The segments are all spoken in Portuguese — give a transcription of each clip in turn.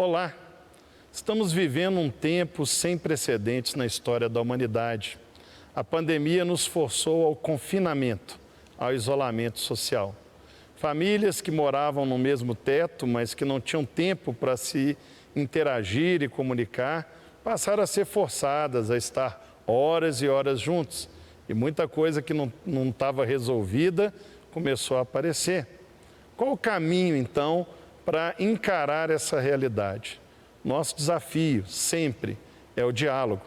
Olá, estamos vivendo um tempo sem precedentes na história da humanidade. A pandemia nos forçou ao confinamento, ao isolamento social. Famílias que moravam no mesmo teto, mas que não tinham tempo para se interagir e comunicar, passaram a ser forçadas a estar horas e horas juntos. E muita coisa que não estava resolvida começou a aparecer. Qual o caminho, então, para encarar essa realidade? Nosso desafio, sempre, é o diálogo.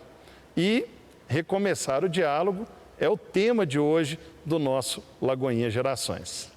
E recomeçar o diálogo é o tema de hoje do nosso Lagoinha Gerações.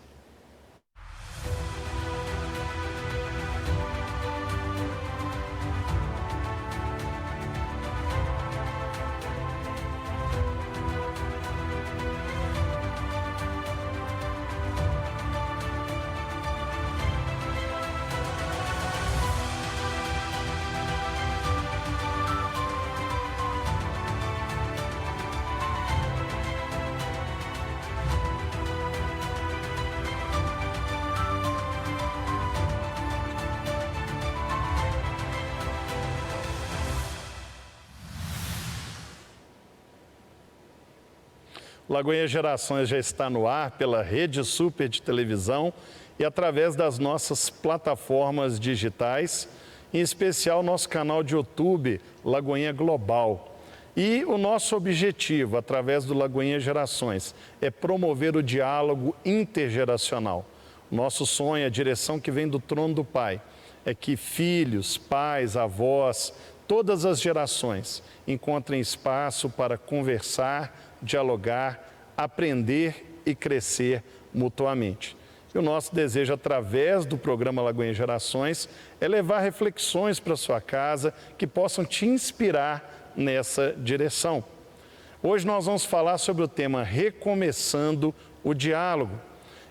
Lagoinha Gerações já está no ar pela Rede Super de televisão e através das nossas plataformas digitais, em especial nosso canal de YouTube, Lagoinha Global. E o nosso objetivo, através do Lagoinha Gerações, é promover o diálogo intergeracional. Nosso sonho, a direção que vem do trono do Pai, é que filhos, pais, avós, todas as gerações encontrem espaço para conversar, dialogar, aprender e crescer mutuamente. E o nosso desejo, através do programa Lagoinha Gerações, é levar reflexões para sua casa que possam te inspirar nessa direção. Hoje nós vamos falar sobre o tema Recomeçando o Diálogo.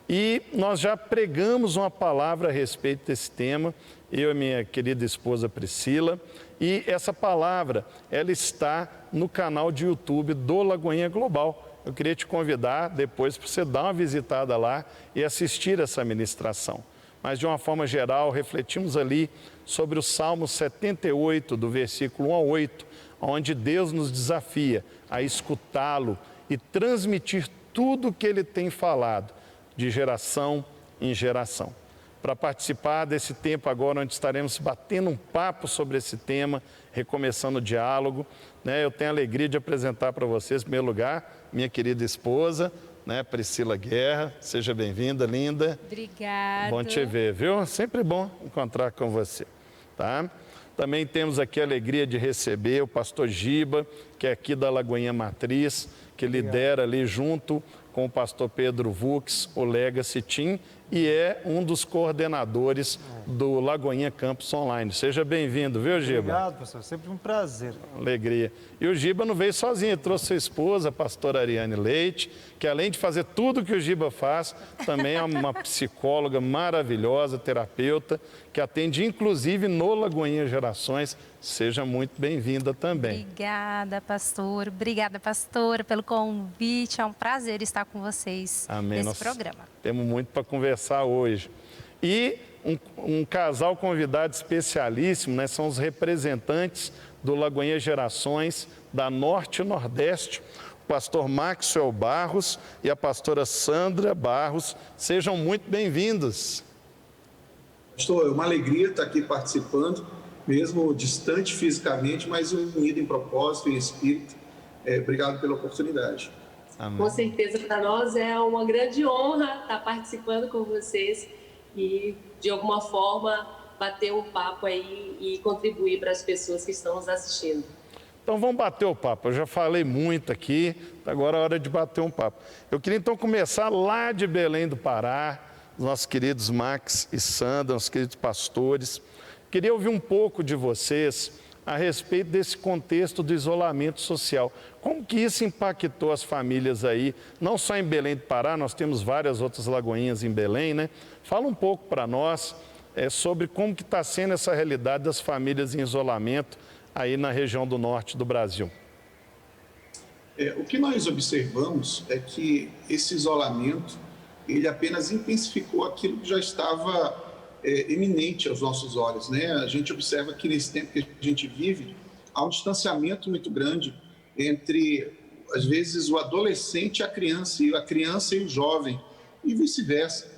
E nós já pregamos uma palavra a respeito desse tema, eu e minha querida esposa Priscila, e essa palavra, ela está no canal de YouTube do Lagoinha Global. Eu queria te convidar depois para você dar uma visitada lá e assistir essa ministração. Mas de uma forma geral, refletimos ali sobre o Salmo 78, do versículo 1 ao 8, onde Deus nos desafia a escutá-lo e transmitir tudo o que Ele tem falado, de geração em geração. Para participar desse tempo agora, onde estaremos batendo um papo sobre esse tema, recomeçando o diálogo, eu tenho a alegria de apresentar para vocês, em primeiro lugar, minha querida esposa, Priscila Guerra. Seja bem-vinda, linda. Obrigada. Bom te ver, viu? Sempre bom encontrar com você, tá? Também temos aqui a alegria de receber o pastor Giba, que é aqui da Lagoinha Matriz, que lidera ali junto com o pastor Pedro Vux, o Legacy Team, e é um dos coordenadores do Lagoinha Campus Online. Seja bem-vindo, viu, Giba? Obrigado, pastor. Sempre um prazer. Alegria. E o Giba não veio sozinho, ele trouxe sua esposa, a pastora Ariane Leite, que além de fazer tudo o que o Giba faz, também é uma psicóloga maravilhosa, terapeuta, que atende inclusive no Lagoinha Gerações. Seja muito bem-vinda também. Obrigada, pastor. Obrigada, pastora, pelo convite. É um prazer estar com vocês nesse programa. Temos muito para conversar hoje. E um casal convidado especialíssimo, são os representantes do Lagoinha Gerações da Norte e Nordeste, o pastor Maxwell Barros e a pastora Sandra Barros. Sejam muito bem-vindos. Pastor, é uma alegria estar aqui participando, mesmo distante fisicamente, mas unido em propósito e em espírito. Obrigado pela oportunidade. Amém. Com certeza, para nós é uma grande honra estar participando com vocês e, de alguma forma, bater um papo aí e contribuir para as pessoas que estão nos assistindo. Então vamos bater o papo. Eu já falei muito aqui, agora é hora de bater um papo. Eu queria então começar lá de Belém do Pará, os nossos queridos Max e Sandra, nossos queridos pastores. Queria ouvir um pouco de vocês a respeito desse contexto do isolamento social. Como que isso impactou as famílias aí, não só em Belém do Pará, nós temos várias outras lagoinhas em Belém, Fala um pouco para nós sobre como que está sendo essa realidade das famílias em isolamento aí na região do norte do Brasil. O que nós observamos é que esse isolamento, ele apenas intensificou aquilo que já estava eminente aos nossos olhos, né? A gente observa que nesse tempo que a gente vive, há um distanciamento muito grande entre, às vezes, o adolescente e a criança e o jovem, e vice-versa.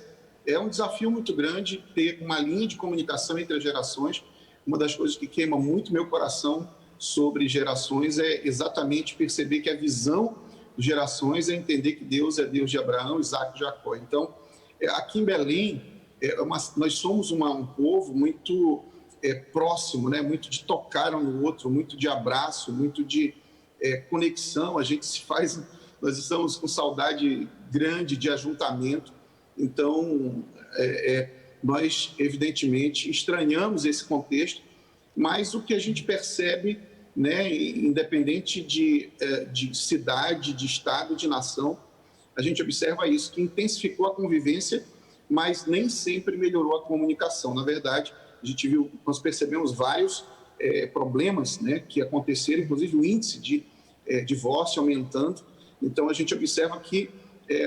É um desafio muito grande ter uma linha de comunicação entre as gerações. Uma das coisas que queima muito meu coração sobre gerações é exatamente perceber que a visão de gerações é entender que Deus é Deus de Abraão, Isaac e Jacó. Então, aqui em Belém, nós somos um povo muito próximo, né? Muito de tocar um no outro, muito de abraço, muito de conexão. A gente se faz, nós estamos com saudade grande de ajuntamento. Então, nós, evidentemente, estranhamos esse contexto, mas o que a gente percebe, né, independente de cidade, de estado, de nação, a gente observa isso, que intensificou a convivência, mas nem sempre melhorou a comunicação. Na verdade, nós percebemos vários problemas, né, que aconteceram, inclusive o índice de divórcio aumentando. Então, a gente observa que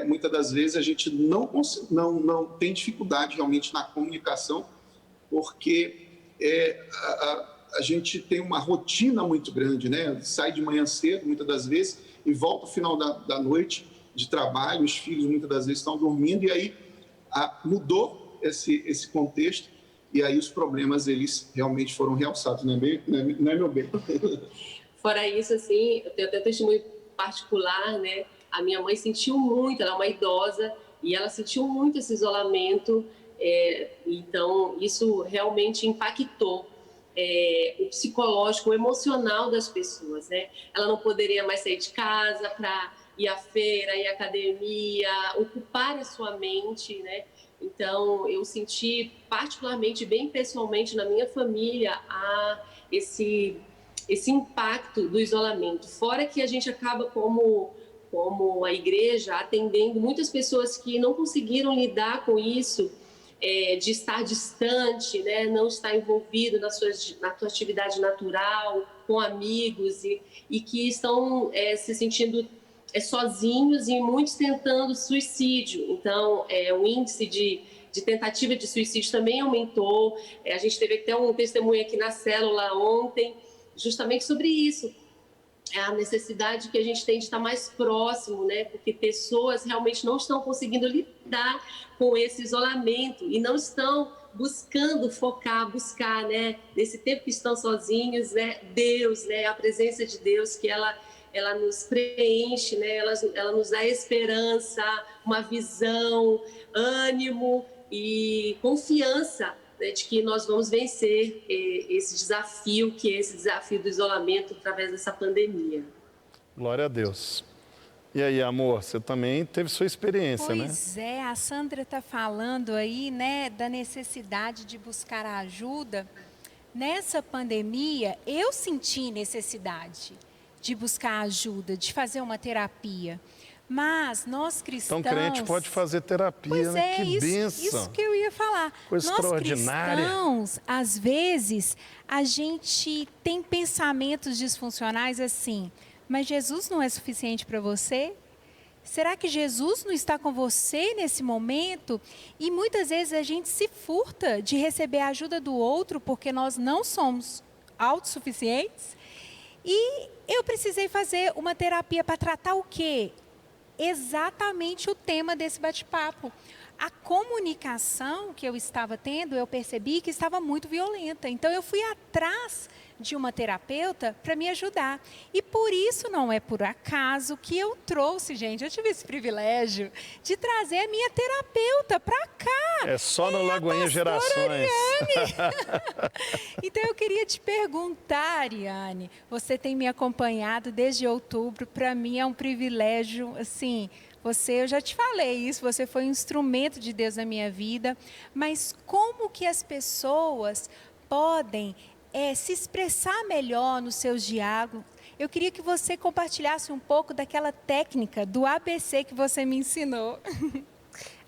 muitas das vezes a gente não tem dificuldade realmente na comunicação, porque a gente tem uma rotina muito grande, né? Sai de manhã cedo, muitas das vezes, e volta ao final da noite de trabalho, os filhos muitas das vezes estão dormindo, e aí mudou esse contexto, e aí os problemas, eles realmente foram realçados, não é meu bem? Fora isso, assim, eu tenho até testemunho particular, né? A minha mãe sentiu muito, ela é uma idosa, e ela sentiu muito esse isolamento, então isso realmente impactou o psicológico, o emocional das pessoas, né? Ela não poderia mais sair de casa para ir à feira, ir à academia, ocupar a sua mente, né? Então, eu senti particularmente, bem pessoalmente, na minha família, esse impacto do isolamento. Fora que a gente acaba, como a igreja, atendendo muitas pessoas que não conseguiram lidar com isso, de estar distante, né? Não estar envolvido na sua atividade natural, com amigos, e que estão se sentindo sozinhos, e muitos tentando suicídio. Então, o índice de tentativa de suicídio também aumentou. A gente teve até um testemunho aqui na célula ontem, justamente sobre isso. A necessidade que a gente tem de estar mais próximo, né? Porque pessoas realmente não estão conseguindo lidar com esse isolamento e não estão buscar, né? Nesse tempo que estão sozinhos, né? Deus, né? A presença de Deus, que ela nos preenche, né? Ela nos dá esperança, uma visão, ânimo e confiança, né, de que nós vamos vencer esse desafio, que é esse desafio do isolamento através dessa pandemia. Glória a Deus. E aí, amor, você também teve sua experiência, né? Pois é, a Sandra está falando aí, né, da necessidade de buscar a ajuda. Nessa pandemia, eu senti necessidade de buscar ajuda, de fazer uma terapia. Mas nós cristãos... Então, crente pode fazer terapia, pois né? Que bênção. Isso que eu ia falar. Coisa extraordinária. Nós cristãos, às vezes, a gente tem pensamentos disfuncionais assim, mas Jesus não é suficiente para você? Será que Jesus não está com você nesse momento? E muitas vezes a gente se furta de receber a ajuda do outro porque nós não somos autossuficientes. E eu precisei fazer uma terapia para tratar o quê? Exatamente o tema desse bate-papo. A comunicação que eu estava tendo, eu percebi que estava muito violenta. Então, eu fui atrás de uma terapeuta para me ajudar. E por isso, não é por acaso que eu trouxe, gente, eu tive esse privilégio de trazer a minha terapeuta para cá. É só no Lagoinha Gerações. Então, eu queria te perguntar, Ariane, você tem me acompanhado desde outubro, para mim é um privilégio, assim... eu já te falei isso, você foi um instrumento de Deus na minha vida, mas como que as pessoas podem se expressar melhor nos seus diálogos? Eu queria que você compartilhasse um pouco daquela técnica do ABC que você me ensinou.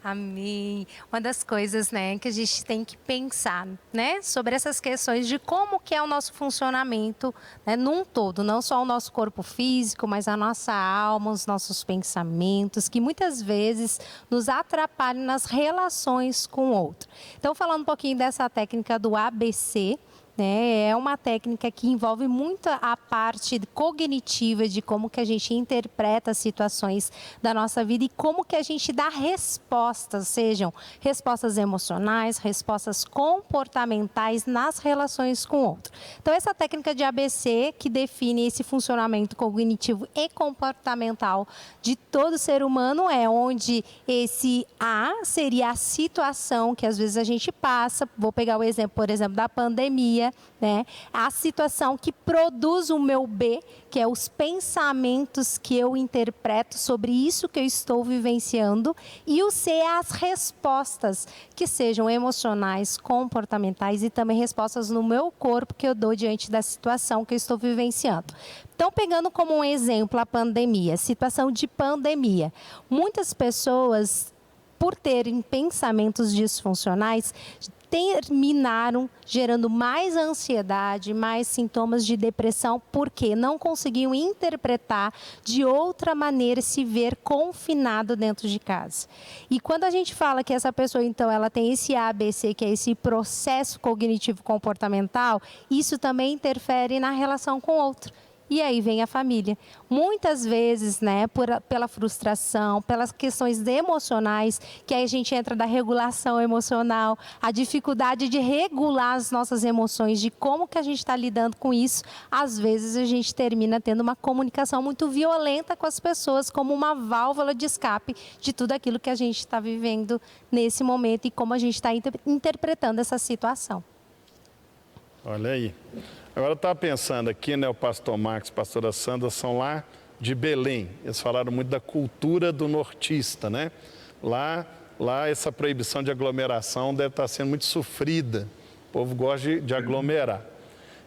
Amém. Uma das coisas, né, que a gente tem que pensar, né, sobre essas questões de como que é o nosso funcionamento, né, num todo, não só o nosso corpo físico, mas a nossa alma, os nossos pensamentos, que muitas vezes nos atrapalham nas relações com o outro. Então, falando um pouquinho dessa técnica do ABC, né, é uma técnica que envolve muito a parte cognitiva de como que a gente interpreta as situações da nossa vida e como que a gente dá respostas, sejam respostas emocionais, respostas comportamentais nas relações com o outro. Então, essa técnica de ABC que define esse funcionamento cognitivo e comportamental de todo ser humano é onde esse A seria a situação que às vezes a gente passa. Vou pegar o exemplo, por exemplo, da pandemia. Né? A situação que produz o meu B, que é os pensamentos que eu interpreto sobre isso que eu estou vivenciando, e o C é as respostas, que sejam emocionais, comportamentais e também respostas no meu corpo que eu dou diante da situação que eu estou vivenciando. Então, pegando como um exemplo a pandemia, situação de pandemia, muitas pessoas, por terem pensamentos disfuncionais, terminaram gerando mais ansiedade, mais sintomas de depressão, porque não conseguiam interpretar de outra maneira se ver confinado dentro de casa. E quando a gente fala que essa pessoa, então, ela tem esse ABC, que é esse processo cognitivo comportamental, isso também interfere na relação com o outro. E aí vem a família. Muitas vezes, né, pela frustração, pelas questões emocionais, que aí a gente entra da regulação emocional, a dificuldade de regular as nossas emoções, de como que a gente está lidando com isso, às vezes a gente termina tendo uma comunicação muito violenta com as pessoas, como uma válvula de escape de tudo aquilo que a gente está vivendo nesse momento e como a gente está interpretando essa situação. Olha aí. Agora eu estava pensando aqui, né, o pastor Marcos e a pastora Sandra são lá de Belém. Eles falaram muito da cultura do nortista, né? Lá essa proibição de aglomeração deve estar sendo muito sofrida. O povo gosta de aglomerar.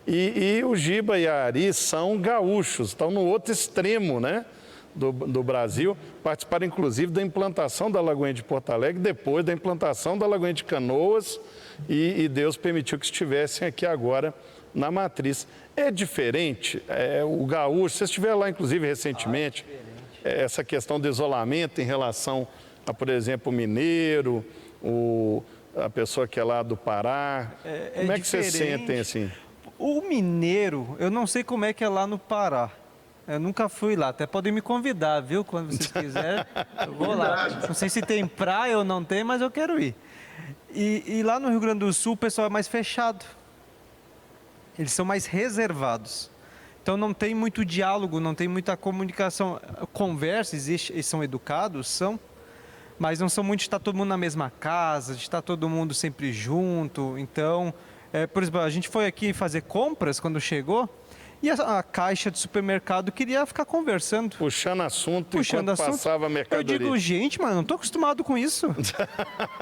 E o Giba e a Ari são gaúchos, estão no outro extremo, né, do Brasil. Participaram, inclusive, da implantação da Lagoinha de Porto Alegre, depois da implantação da Lagoinha de Canoas, e Deus permitiu que estivessem aqui agora na matriz. É diferente, o gaúcho, vocês estiveram lá, inclusive, recentemente, essa questão do isolamento em relação a, por exemplo, o mineiro, a pessoa que é lá do Pará. Como é que vocês sentem assim? O mineiro, eu não sei como é que é lá no Pará. Eu nunca fui lá, até podem me convidar, viu? Quando vocês quiserem, eu vou lá. Não sei se tem praia ou não tem, mas eu quero ir. E lá no Rio Grande do Sul o pessoal é mais fechado. Eles são mais reservados. Então não tem muito diálogo, não tem muita comunicação. Conversa, existe, eles são educados, mas não são muito de estar todo mundo na mesma casa, de estar todo mundo sempre junto. Então, por exemplo, a gente foi aqui fazer compras quando chegou, e a caixa de supermercado queria ficar conversando. Puxando assunto enquanto passava a mercadoria. Eu digo, gente, mas não estou acostumado com isso.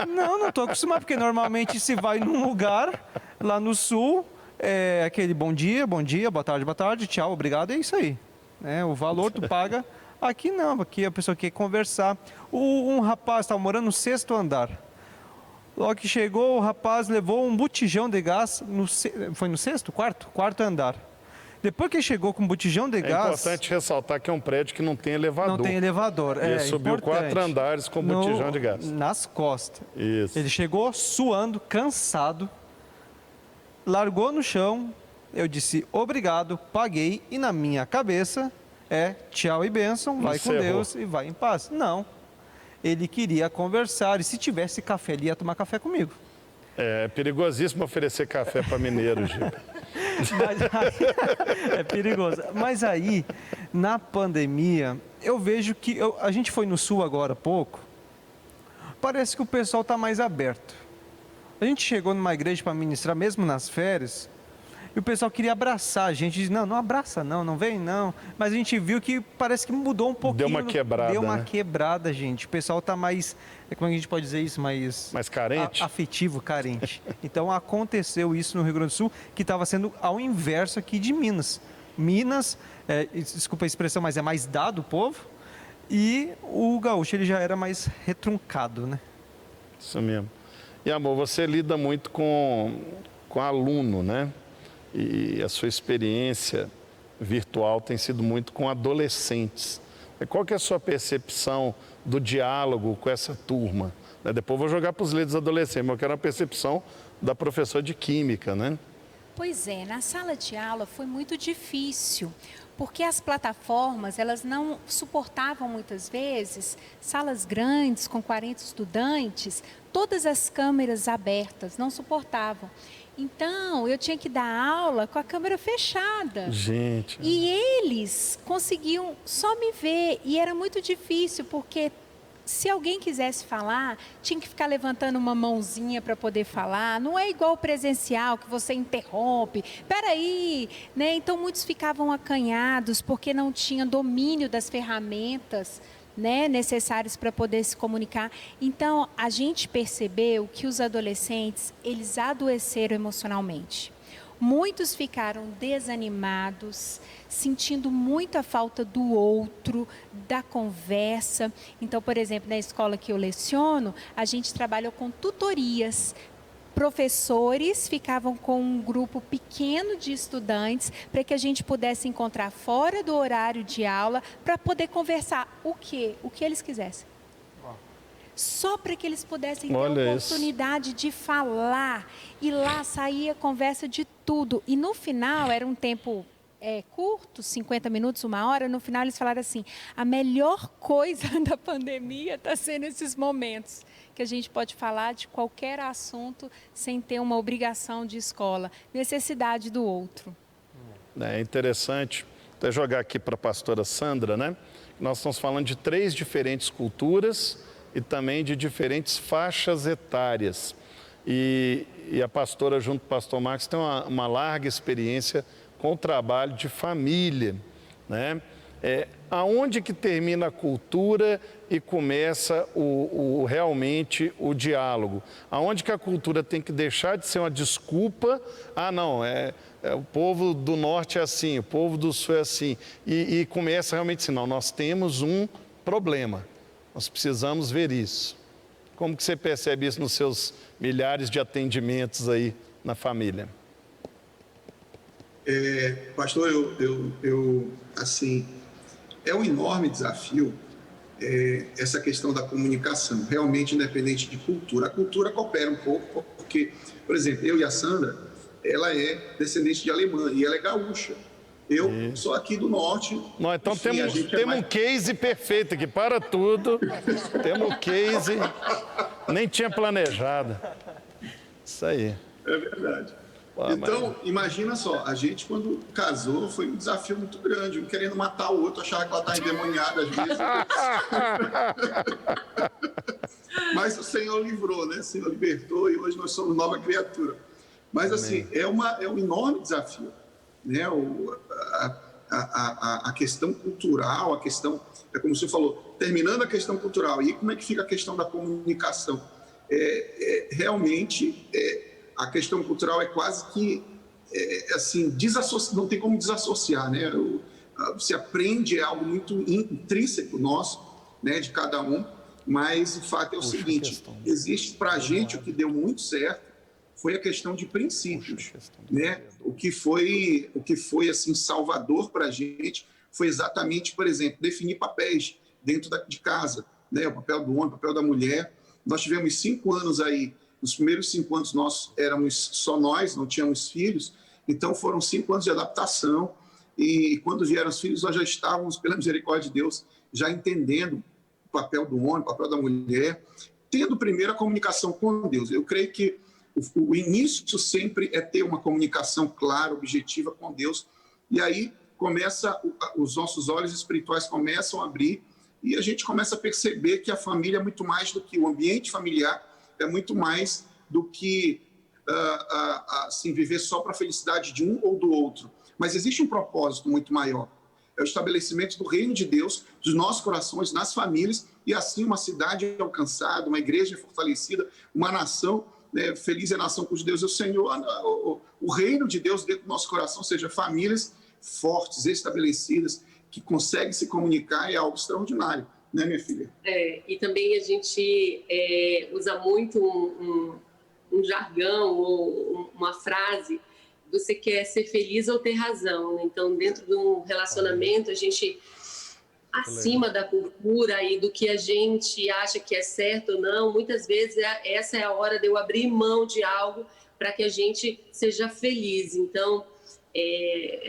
Não estou acostumado, porque normalmente se vai num lugar, lá no sul, aquele bom dia, boa tarde, tchau, obrigado, é isso aí. O valor tu paga. Aqui não, aqui a pessoa quer conversar. Um rapaz estava morando no 6º andar. Logo que chegou, o rapaz levou um botijão de gás, foi no 6º? 4º andar. Depois que chegou com um botijão de gás... É importante ressaltar que é um prédio que não tem elevador. Não tem elevador, Ele subiu 4 andares com botijão de gás. Nas costas. Isso. Ele chegou suando, cansado, largou no chão, eu disse obrigado, paguei, e na minha cabeça tchau e bênção, vai com Deus e vai em paz. Não. Ele queria conversar, e se tivesse café, ele ia tomar café comigo. É perigosíssimo oferecer café para mineiro, Giba. É perigoso. Mas aí, na pandemia, eu vejo que... a gente foi no sul agora há pouco, parece que o pessoal está mais aberto. A gente chegou numa igreja para ministrar, mesmo nas férias, e o pessoal queria abraçar a gente. Diz, não abraça não vem não. Mas a gente viu que parece que mudou um pouquinho. Deu uma quebrada, Deu uma quebrada, gente. O pessoal está mais, como a gente pode dizer isso, mais carente? Afetivo, carente. Então aconteceu isso no Rio Grande do Sul, que estava sendo ao inverso aqui de Minas. Minas, desculpa a expressão, mas é mais dado o povo. E o gaúcho, ele já era mais retruncado, né? Isso mesmo. E, amor, você lida muito com aluno, né? E a sua experiência virtual tem sido muito com adolescentes. Qual que é a sua percepção do diálogo com essa turma? Depois eu vou jogar para os líderes adolescentes, mas eu quero a percepção da professora de Química, né? Pois é, na sala de aula foi muito difícil, porque as plataformas, elas não suportavam muitas vezes salas grandes com 40 estudantes, todas as câmeras abertas, não suportavam. Então, eu tinha que dar aula com a câmera fechada. Gente. E eles conseguiam só me ver, e era muito difícil, porque se alguém quisesse falar, tinha que ficar levantando uma mãozinha para poder falar. Não é igual o presencial, que você interrompe. Espera aí, né? Então, muitos ficavam acanhados, porque não tinham domínio das ferramentas, né, necessários para poder se comunicar. Então, a gente percebeu que os adolescentes, eles adoeceram emocionalmente. Muitos ficaram desanimados, sentindo muito a falta do outro, da conversa. Então, por exemplo, na escola que eu leciono, a gente trabalhou com tutorias. Professores ficavam com um grupo pequeno de estudantes para que a gente pudesse encontrar fora do horário de aula para poder conversar o que eles quisessem. Só para que eles pudessem ter a oportunidade de falar. E lá saía conversa de tudo. E no final, era um tempo curto, 50 minutos, 1 hora. No final, eles falaram assim, a melhor coisa da pandemia está sendo esses momentos que a gente pode falar de qualquer assunto sem ter uma obrigação de escola, necessidade do outro. É interessante até jogar aqui para a pastora Sandra, né? Nós estamos falando de 3 diferentes culturas e também de diferentes faixas etárias. E a pastora, junto com o pastor Marcos, tem uma larga experiência com o trabalho de família, né? Aonde que termina a cultura e começa realmente o diálogo? Aonde que a cultura tem que deixar de ser uma desculpa? Ah, não, o povo do norte é assim, o povo do sul é assim. E começa realmente assim, não, nós temos um problema, nós precisamos ver isso. Como que você percebe isso nos seus milhares de atendimentos aí na família? Pastor, eu assim, é um enorme desafio essa questão da comunicação, realmente independente de cultura. A cultura coopera um pouco, porque, por exemplo, eu e a Sandra, ela é descendente de alemã e ela é gaúcha. Eu sou aqui do norte. Não, então enfim, temos um case perfeito aqui, para tudo. Temos um case, nem tinha planejado. Isso aí. É verdade. Então, imagina só, a gente quando casou foi um desafio muito grande, um querendo matar o outro, achava que ela está endemoniada às vezes. Mas o Senhor livrou, né? O Senhor libertou e hoje nós somos nova criatura. Mas assim, é um enorme desafio, né? A questão cultural, a questão, como você falou, terminando a questão cultural, e como é que fica a questão da comunicação? Realmente, a questão cultural é quase que, assim, não tem como desassociar, né? Você aprende, é algo muito intrínseco nosso, né, de cada um, mas o fato é o seguinte, existe para a gente o que deu muito certo, foi a questão de princípios, né? O que foi assim, salvador para a gente foi exatamente, por exemplo, definir papéis dentro de casa, né? O papel do homem, o papel da mulher. Nós tivemos 5 anos aí, nos primeiros 5 anos nós éramos só nós, não tínhamos filhos, então foram 5 anos de adaptação e quando vieram os filhos nós já estávamos, pela misericórdia de Deus, já entendendo o papel do homem, o papel da mulher, tendo primeiro a comunicação com Deus. Eu creio que o início sempre é ter uma comunicação clara, objetiva com Deus, e aí os nossos olhos espirituais começam a abrir e a gente começa a perceber que a família é muito mais do que o ambiente familiar, é muito mais do que assim, viver só para a felicidade de um ou do outro. Mas existe um propósito muito maior. É o estabelecimento do reino de Deus, dos nossos corações, nas famílias, e assim uma cidade alcançada, uma igreja fortalecida, uma nação, né, feliz é a nação cujo Deus é o Senhor. O reino de Deus dentro do nosso coração, ou seja, famílias fortes, estabelecidas, que conseguem se comunicar, é algo extraordinário. né, minha filha? E também a gente usa muito um jargão ou uma frase: você quer ser feliz ou ter razão, né? Então, dentro de um relacionamento, a gente, acima da cultura e do que a gente acha que é certo ou não, muitas vezes essa é a hora de eu abrir mão de algo para que a gente seja feliz. Então,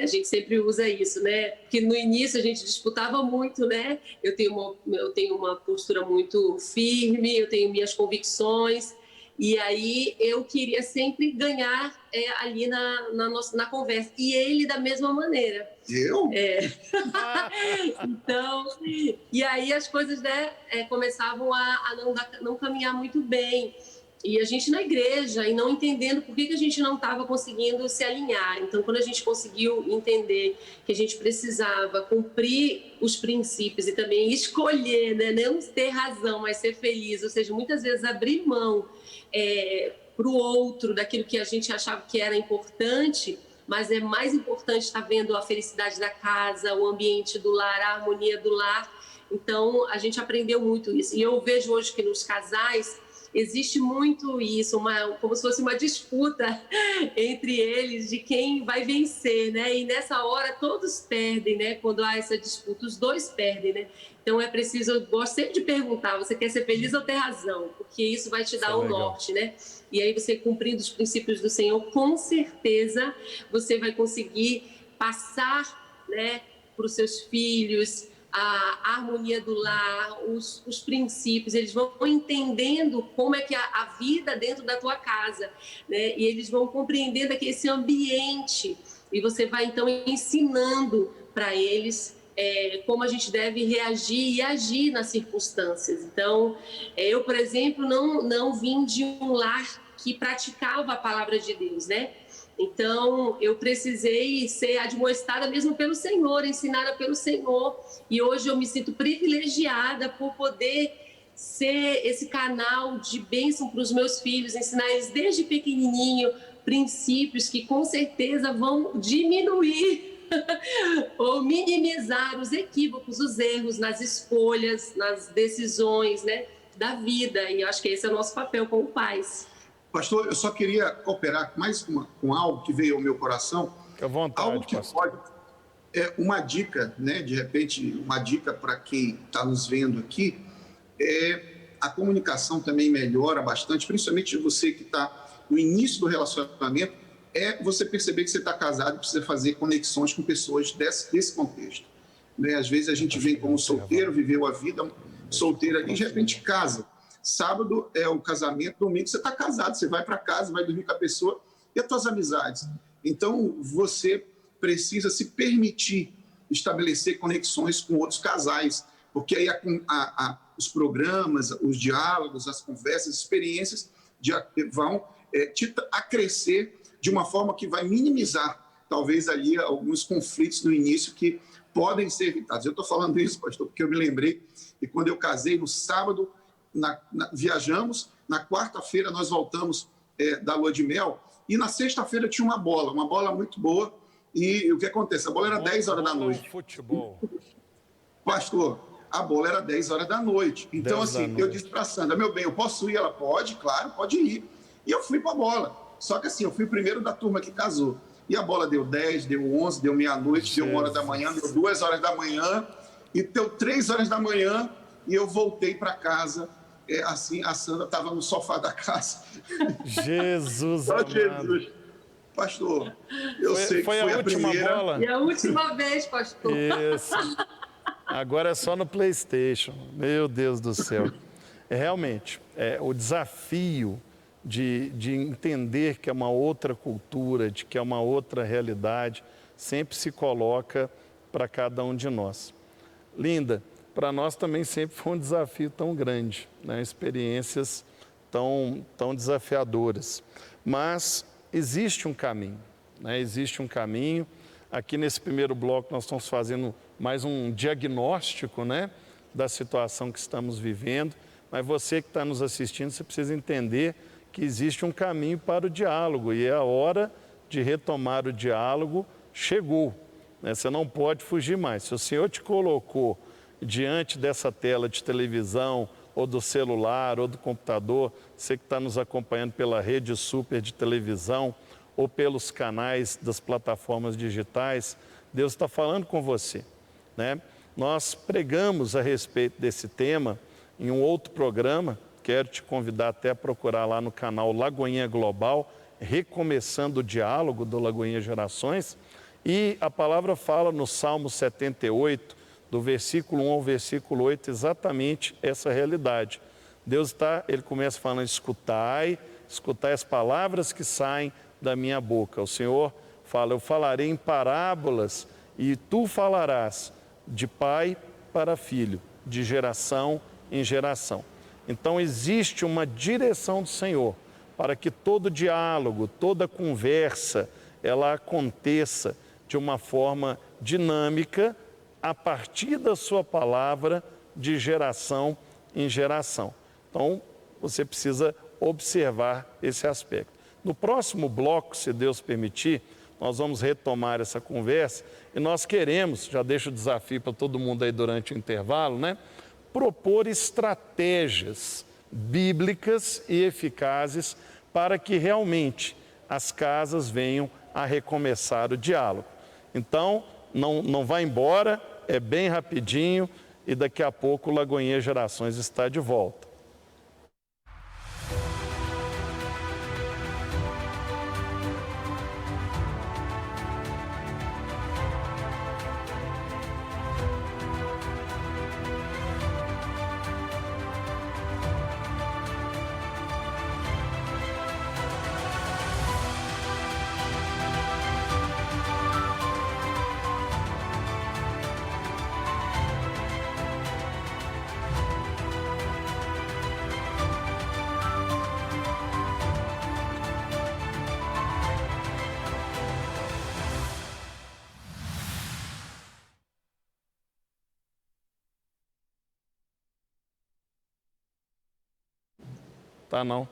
a gente sempre usa isso, né? Porque no início a gente disputava muito, né? Eu tenho uma postura muito firme, eu tenho minhas convicções, e aí eu queria sempre ganhar ali na conversa. E ele da mesma maneira. Eu? Então, e aí as coisas, né, começavam a não caminhar muito bem. E a gente na igreja, e não entendendo por que a gente não estava conseguindo se alinhar. Então, quando a gente conseguiu entender que a gente precisava cumprir os princípios e também escolher, né, não ter razão, mas ser feliz, ou seja, muitas vezes abrir mão para o outro, daquilo que a gente achava que era importante, mas é mais importante estar vendo a felicidade da casa, o ambiente do lar, a harmonia do lar. Então, a gente aprendeu muito isso. E eu vejo hoje que nos casais existe muito isso, como se fosse uma disputa entre eles de quem vai vencer, né? E nessa hora todos perdem, né? Quando há essa disputa, os dois perdem, né? Então é preciso, eu gosto sempre de perguntar: você quer ser feliz ou ter razão? Porque isso vai te dar o norte, né? E aí você, cumprindo os princípios do Senhor, com certeza você vai conseguir passar, né, para os seus filhos a harmonia do lar, os princípios. Eles vão entendendo como é que a vida dentro da tua casa, né? E eles vão compreendendo aqui esse ambiente, e você vai então ensinando para eles como a gente deve reagir e agir nas circunstâncias. Então, eu, por exemplo, não vim de um lar que praticava a palavra de Deus, né? Então, eu precisei ser admoestada mesmo pelo Senhor, ensinada pelo Senhor. E hoje eu me sinto privilegiada por poder ser esse canal de bênção para os meus filhos, ensinar eles desde pequenininho princípios que com certeza vão diminuir ou minimizar os equívocos, os erros nas escolhas, nas decisões, né, da vida. E eu acho que esse é o nosso papel como pais. Pastor, eu só queria cooperar com algo que veio ao meu coração. Fique à vontade, algo que pastor. pode... uma dica, né? De repente, uma dica para quem está nos vendo aqui, a comunicação também melhora bastante, principalmente você que está no início do relacionamento, você perceber que você está casado e precisa fazer conexões com pessoas desse contexto. Né? Às vezes a gente vem como solteiro, viveu a vida solteira e de repente casa. Sábado é o casamento, domingo você está casado, você vai para casa, vai dormir com a pessoa e as suas amizades. Então, você precisa se permitir estabelecer conexões com outros casais, porque aí os programas, os diálogos, as conversas, as experiências vão te crescer de uma forma que vai minimizar, talvez, ali alguns conflitos no início que podem ser evitados. Eu estou falando isso, pastor, porque eu me lembrei que quando eu casei, no sábado, viajamos, na quarta-feira nós voltamos da lua de mel, e na sexta-feira tinha uma bola muito boa, e o que acontece? A bola era 10 horas da noite. Futebol. Pastor, a bola era 10 horas da noite. Então, assim, eu disse para a Sandra: meu bem, eu posso ir? Ela: pode, claro, pode ir. E eu fui para a bola. Só que assim, eu fui o primeiro da turma que casou. E a bola deu 10, deu 11, deu meia-noite, deu 1 hora da manhã, deu 2 horas da manhã, e deu 3 horas da manhã, e eu voltei para casa. Assim, a Sandra estava no sofá da casa. Jesus Só amado. Jesus. Pastor, eu sei que foi a última primeira. bola? E a última vez, pastor. Isso. Agora é só no PlayStation. Meu Deus do céu. Realmente, o desafio de entender que é uma outra cultura, de que é uma outra realidade, sempre se coloca para cada um de nós. Linda, para nós também sempre foi um desafio tão grande, né? Experiências tão desafiadoras. Mas existe um caminho, né? Existe um caminho. Aqui nesse primeiro bloco nós estamos fazendo mais um diagnóstico, né, da situação que estamos vivendo. Mas você que está nos assistindo, você precisa entender que existe um caminho para o diálogo e a hora de retomar o diálogo chegou, né? Você não pode fugir mais. Se o Senhor te colocou diante dessa tela de televisão, ou do celular, ou do computador, você que está nos acompanhando pela rede super de televisão, ou pelos canais das plataformas digitais, Deus está falando com você, né? Nós pregamos a respeito desse tema em um outro programa, quero te convidar até a procurar lá no canal Lagoinha Global, Recomeçando o Diálogo do Lagoinha Gerações, e a palavra fala no Salmo 78, do versículo 1 ao versículo 8, exatamente essa realidade. Ele começa falando, escutai as palavras que saem da minha boca. O Senhor fala, eu falarei em parábolas e tu falarás de pai para filho, de geração em geração. Então existe uma direção do Senhor para que todo diálogo, toda conversa, ela aconteça de uma forma dinâmica, a partir da sua palavra, de geração em geração. Então, você precisa observar esse aspecto. No próximo bloco, se Deus permitir, nós vamos retomar essa conversa e nós queremos, já deixo o desafio para todo mundo aí durante o intervalo, né? Propor estratégias bíblicas e eficazes para que realmente as casas venham a recomeçar o diálogo. Então, não vá embora, é bem rapidinho e daqui a pouco o Lagoinha Gerações está de volta. Tá não.